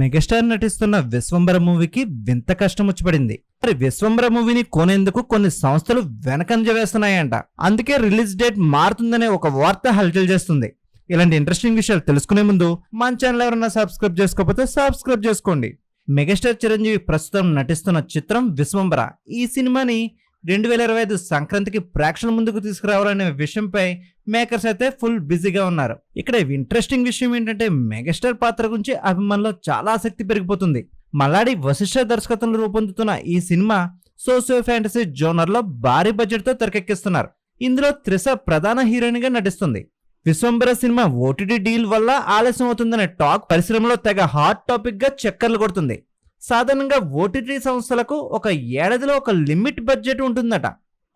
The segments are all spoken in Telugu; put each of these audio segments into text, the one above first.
మెగాస్టార్ నటిస్తున్న విశ్వంబర మూవీకి వింత కష్టం వచ్చి పడింది. మరి విశ్వంబర మూవీని కొనేందుకు కొన్ని సంస్థలు వెనకంజ వేస్తున్నాయంట. అందుకే రిలీజ్ డేట్ మారుతుందనే ఒక వార్త హల్చల్ చేస్తుంది. ఇలాంటి ఇంట్రెస్టింగ్ విషయాలు తెలుసుకునే ముందు మన ఛానల్ ఎవరైనా సబ్స్క్రైబ్ చేసుకోకపోతే సబ్స్క్రైబ్ చేసుకోండి. మెగాస్టార్ చిరంజీవి ప్రస్తుతం నటిస్తున్న చిత్రం విశ్వంబర. ఈ సినిమాని 2025 సంక్రాంతికి ప్రేక్షకుల ముందుకు తీసుకురావాలనే విషయంపై మేకర్స్ అయితే ఫుల్ బిజీగా ఉన్నారు. ఇక్కడ ఇంట్రెస్టింగ్ విషయం ఏంటంటే మెగాస్టార్ పాత్ర గురించి అభిమానుల్లో చాలా ఆసక్తి పెరిగిపోతుంది. మల్లాడి వశిష్ఠ దర్శకత్వంలో రూపొందుతున్న ఈ సినిమా సోషియో ఫ్యాంటసీ జోనర్ లో భారీ బడ్జెట్ తో తెరకెక్కిస్తున్నారు. ఇందులో త్రిష ప్రధాన హీరోయిన్ గా నటిస్తుంది. విశ్వంబర సినిమా ఓటీటీ డీల్ వల్ల ఆలస్యం అవుతుందనే టాక్ పరిశ్రమలో తెగ హాట్ టాపిక్ గా చక్కర్లు కొడుతుంది. సాధారణంగా ఓటీటీ సంస్థలకు ఒక ఏడాదిలో ఒక లిమిట్ బడ్జెట్ ఉంటుందట.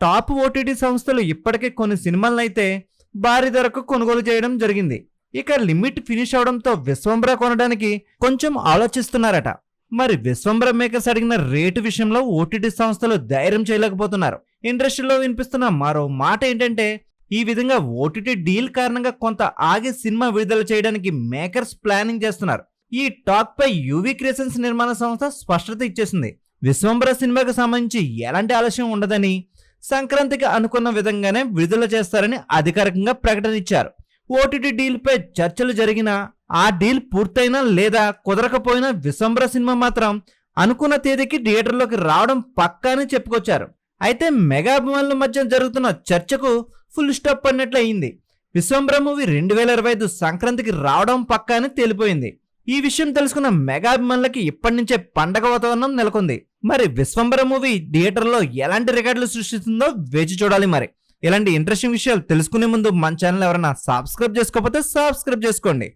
టాప్ ఓటీటీ సంస్థలు ఇప్పటికే కొన్ని సినిమాలను అయితే భారీ ధరకు కొనుగోలు చేయడం జరిగింది. ఇక లిమిట్ ఫినిష్ అవడంతో విశ్వంబర కొనడానికి కొంచెం ఆలోచిస్తున్నారట. మరి విశ్వంబర మేకర్స్ అడిగిన రేటు విషయంలో ఓటీటీ సంస్థలు ధైర్యం చేయలేకపోతున్నారు. ఇండస్ట్రీలో వినిపిస్తున్న మరో మాట ఏంటంటే ఈ విధంగా ఓటీటీ డీల్ కారణంగా కొంత ఆగి సినిమా విడుదల చేయడానికి మేకర్స్ ప్లానింగ్ చేస్తున్నారు. ఈ టాక్ పై యూవీ క్రియేషన్స్ నిర్మాణ సంస్థ స్పష్టత ఇచ్చేసింది. విశ్వంబర సినిమాకి సంబంధించి ఎలాంటి ఆలస్యం ఉండదని, సంక్రాంతికి అనుకున్న విధంగానే విడుదల చేస్తారని అధికారికంగా ప్రకటన ఇచ్చారు. ఓటీటీ డీల్ పై చర్చలు జరిగినా ఆ డీల్ పూర్తయినా లేదా కుదరకపోయినా విశ్వంబర సినిమా మాత్రం అనుకున్న తేదీకి థియేటర్లోకి రావడం పక్కా అని చెప్పుకొచ్చారు. అయితే మెగా అభిమానుల మధ్య జరుగుతున్న చర్చకు ఫుల్ స్టాప్ పడినట్లు అయింది. విశ్వంబర మూవీ 2025 సంక్రాంతికి రావడం పక్కా అని తేలిపోయింది. ఈ విషయం తెలుసుకున్న మెగా అభిమానులకి ఇప్పటి నుంచే పండగ వాతావరణం నెలకొంది. మరి విశ్వంబర మూవీ థియేటర్లో ఎలాంటి రికార్డులు సృష్టిస్తుందో వేచి చూడాలి. మరి ఇలాంటి ఇంట్రెస్టింగ్ విషయాలు తెలుసుకునే ముందు మన ఛానల్ ఎవరైనా సబ్స్క్రైబ్ చేసుకోకపోతే సబ్స్క్రైబ్ చేసుకోండి.